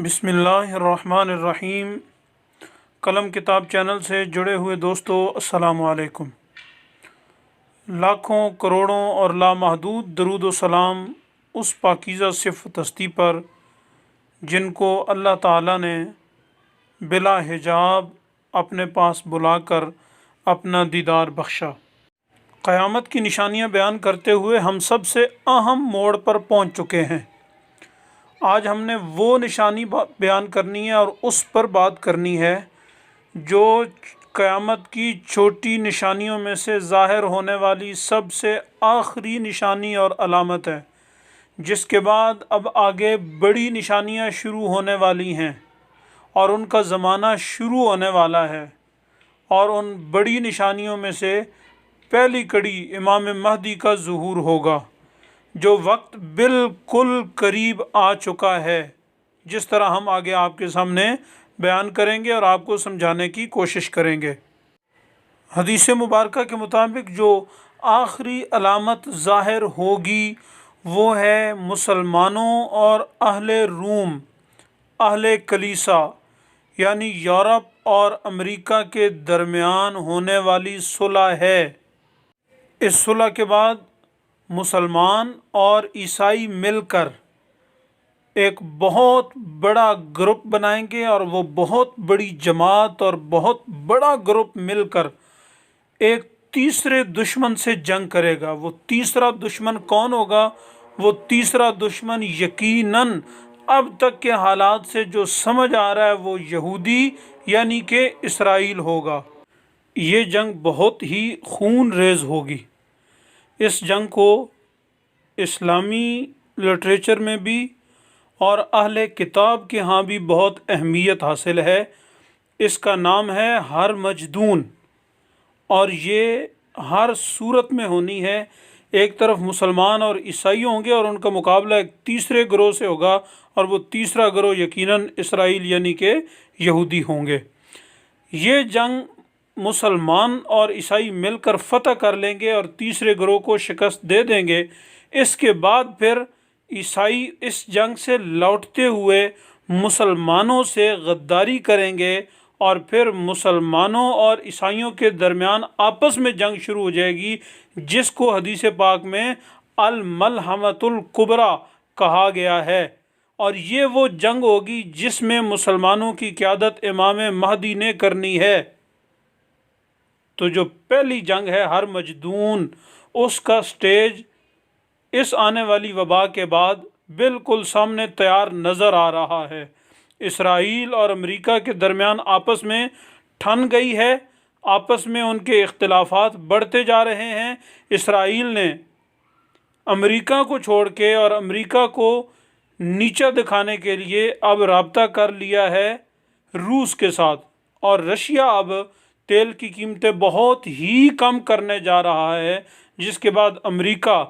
بسم اللہ الرحمن الرحیم۔ قلم کتاب چینل سے جڑے ہوئے دوستو السلام علیکم۔ لاکھوں کروڑوں اور لامحدود درود و سلام اس پاکیزہ صفت ہستی پر جن کو اللہ تعالیٰ نے بلا حجاب اپنے پاس بلا کر اپنا دیدار بخشا۔ قیامت کی نشانیاں بیان کرتے ہوئے ہم سب سے اہم موڑ پر پہنچ چکے ہیں۔ آج ہم نے وہ نشانی بیان کرنی ہے اور اس پر بات کرنی ہے جو قیامت کی چھوٹی نشانیوں میں سے ظاہر ہونے والی سب سے آخری نشانی اور علامت ہے، جس کے بعد اب آگے بڑی نشانیاں شروع ہونے والی ہیں اور ان کا زمانہ شروع ہونے والا ہے، اور ان بڑی نشانیوں میں سے پہلی کڑی امام مہدی کا ظہور ہوگا، جو وقت بالکل قریب آ چکا ہے، جس طرح ہم آگے آپ کے سامنے بیان کریں گے اور آپ کو سمجھانے کی کوشش کریں گے۔ حدیث مبارکہ کے مطابق جو آخری علامت ظاہر ہوگی وہ ہے مسلمانوں اور اہل روم، اہل کلیسا یعنی یورپ اور امریکہ کے درمیان ہونے والی صلح ہے۔ اس صلح کے بعد مسلمان اور عیسائی مل کر ایک بہت بڑا گروپ بنائیں گے، اور وہ بہت بڑی جماعت اور بہت بڑا گروپ مل کر ایک تیسرے دشمن سے جنگ کرے گا۔ وہ تیسرا دشمن کون ہوگا؟ وہ تیسرا دشمن یقیناً اب تک کے حالات سے جو سمجھ آ رہا ہے وہ یہودی یعنی کہ اسرائیل ہوگا۔ یہ جنگ بہت ہی خون ریز ہوگی۔ اس جنگ کو اسلامی لٹریچر میں بھی اور اہل کتاب کے ہاں بھی بہت اہمیت حاصل ہے۔ اس کا نام ہے ہرمجدون، اور یہ ہر صورت میں ہونی ہے۔ ایک طرف مسلمان اور عیسائی ہوں گے اور ان کا مقابلہ ایک تیسرے گروہ سے ہوگا، اور وہ تیسرا گروہ یقیناً اسرائیل یعنی کہ یہودی ہوں گے۔ یہ جنگ مسلمان اور عیسائی مل کر فتح کر لیں گے اور تیسرے گروہ کو شکست دے دیں گے۔ اس کے بعد پھر عیسائی اس جنگ سے لوٹتے ہوئے مسلمانوں سے غداری کریں گے، اور پھر مسلمانوں اور عیسائیوں کے درمیان آپس میں جنگ شروع ہو جائے گی، جس کو حدیث پاک میں الملحمۃ الکبریٰ کہا گیا ہے۔ اور یہ وہ جنگ ہوگی جس میں مسلمانوں کی قیادت امام مہدی نے کرنی ہے۔ تو جو پہلی جنگ ہے ہرمجدون، اس کا سٹیج اس آنے والی وبا کے بعد بالکل سامنے تیار نظر آ رہا ہے۔ اسرائیل اور امریکہ کے درمیان آپس میں ٹھن گئی ہے، آپس میں ان کے اختلافات بڑھتے جا رہے ہیں۔ اسرائیل نے امریکہ کو چھوڑ کے اور امریکہ کو نیچا دکھانے کے لیے اب رابطہ کر لیا ہے روس کے ساتھ، اور رشیا اب تیل کی قیمتیں بہت ہی کم کرنے جا رہا ہے، جس کے بعد امریکہ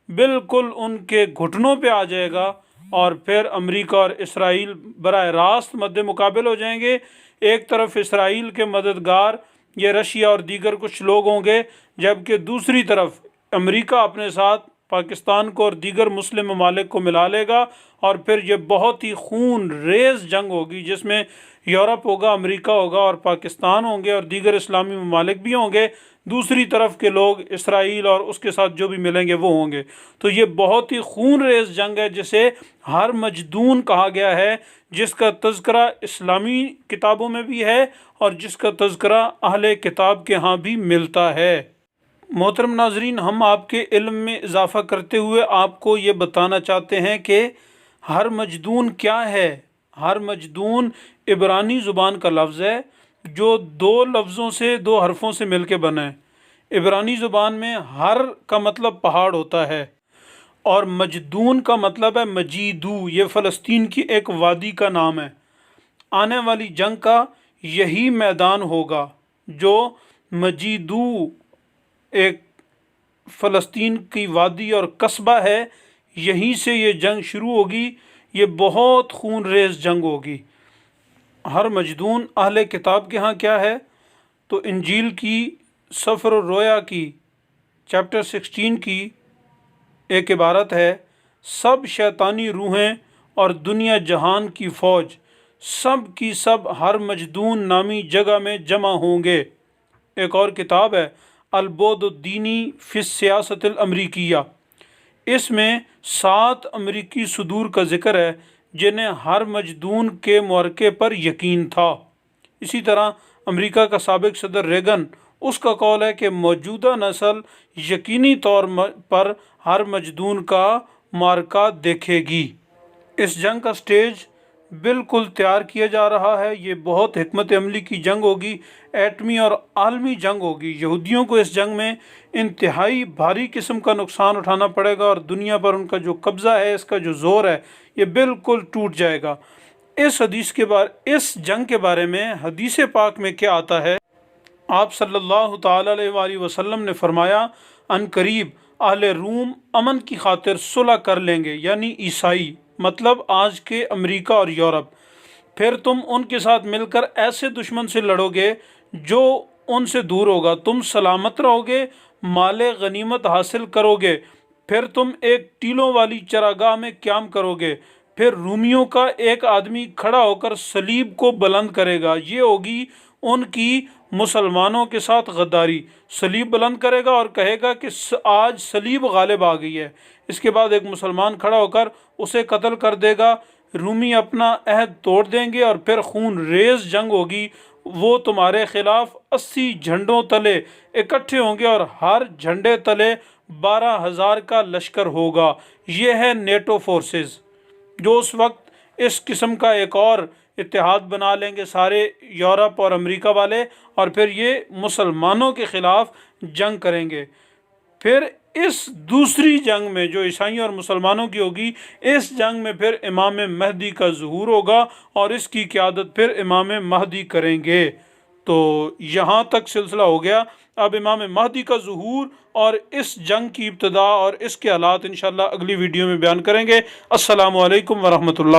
بالکل ان کے گھٹنوں پہ آ جائے گا، اور پھر امریکہ اور اسرائیل براہ راست مد مقابل ہو جائیں گے۔ ایک طرف اسرائیل کے مددگار یہ رشیا اور دیگر کچھ لوگ ہوں گے، جبکہ دوسری طرف امریکہ اپنے ساتھ پاکستان کو اور دیگر مسلم ممالک کو ملا لے گا، اور پھر یہ بہت ہی خون ریز جنگ ہوگی جس میں یورپ ہوگا، امریکہ ہوگا اور پاکستان ہوں گے، اور دیگر اسلامی ممالک بھی ہوں گے۔ دوسری طرف کے لوگ اسرائیل اور اس کے ساتھ جو بھی ملیں گے وہ ہوں گے۔ تو یہ بہت ہی خون ریز جنگ ہے جسے ہرمجدون کہا گیا ہے، جس کا تذکرہ اسلامی کتابوں میں بھی ہے اور جس کا تذکرہ اہل کتاب کے ہاں بھی ملتا ہے۔ محترم ناظرین، ہم آپ کے علم میں اضافہ کرتے ہوئے آپ کو یہ بتانا چاہتے ہیں کہ ہرمجدون کیا ہے۔ ہرمجدون عبرانی زبان کا لفظ ہے جو دو لفظوں سے، دو حرفوں سے مل کے بنا ہے۔ عبرانی زبان میں ہر کا مطلب پہاڑ ہوتا ہے، اور مجدون کا مطلب ہے مجیدو۔ یہ فلسطین کی ایک وادی کا نام ہے۔ آنے والی جنگ کا یہی میدان ہوگا جو مجیدو ایک فلسطین کی وادی اور قصبہ ہے، یہیں سے یہ جنگ شروع ہوگی۔ یہ بہت خون ریز جنگ ہوگی۔ ہرمجدون اہل کتاب کے ہاں کیا ہے؟ تو انجیل کی سفر الرؤیا کی چیپٹر 16 کی ایک عبارت ہے: سب شیطانی روحیں اور دنیا جہان کی فوج سب کی سب ہر مجدون نامی جگہ میں جمع ہوں گے۔ ایک اور کتاب ہے البعد الدینی فی السیاست الامریکیہ، اس میں 7 امریکی صدور کا ذکر ہے جنہیں ہر مجدون کے معرکے پر یقین تھا۔ اسی طرح امریکہ کا سابق صدر ریگن، اس کا قول ہے کہ موجودہ نسل یقینی طور پر ہر مجدون کا معرکہ دیکھے گی۔ اس جنگ کا سٹیج بالکل تیار کیا جا رہا ہے۔ یہ بہت حکمت عملی کی جنگ ہوگی، ایٹمی اور عالمی جنگ ہوگی۔ یہودیوں کو اس جنگ میں انتہائی بھاری قسم کا نقصان اٹھانا پڑے گا اور دنیا پر ان کا جو قبضہ ہے، اس کا جو زور ہے، یہ بالکل ٹوٹ جائے گا۔ اس جنگ کے بارے میں حدیث پاک میں کیا آتا ہے؟ آپ صلی اللہ تعالی علیہ وآلہ وسلم نے فرمایا، ان قریب اہل روم امن کی خاطر صلح کر لیں گے، یعنی عیسائی، مطلب آج کے امریکہ اور یورپ۔ پھر تم ان کے ساتھ مل کر ایسے دشمن سے لڑو گے جو ان سے دور ہوگا، تم سلامت رہو گے، مال غنیمت حاصل کرو گے۔ پھر تم ایک ٹیلوں والی چراگاہ میں قیام کرو گے۔ پھر رومیوں کا ایک آدمی کھڑا ہو کر صلیب کو بلند کرے گا، یہ ہوگی ان کی مسلمانوں کے ساتھ غداری۔ صلیب بلند کرے گا اور کہے گا کہ آج صلیب غالب آ گئی ہے۔ اس کے بعد ایک مسلمان کھڑا ہو کر اسے قتل کر دے گا۔ رومی اپنا عہد توڑ دیں گے اور پھر خون ریز جنگ ہوگی۔ وہ تمہارے خلاف 80 جھنڈوں تلے اکٹھے ہوں گے اور ہر جھنڈے تلے 12,000 کا لشکر ہوگا۔ یہ ہے نیٹو فورسز، جو اس وقت اس قسم کا ایک اور اتحاد بنا لیں گے سارے یورپ اور امریکہ والے، اور پھر یہ مسلمانوں کے خلاف جنگ کریں گے۔ پھر اس دوسری جنگ میں جو عیسائیوں اور مسلمانوں کی ہوگی، اس جنگ میں پھر امام مہدی کا ظہور ہوگا اور اس کی قیادت پھر امام مہدی کریں گے۔ تو یہاں تک سلسلہ ہو گیا۔ اب امام مہدی کا ظہور اور اس جنگ کی ابتدا اور اس کے حالات انشاءاللہ اگلی ویڈیو میں بیان کریں گے۔ السلام علیکم ورحمۃ اللہ۔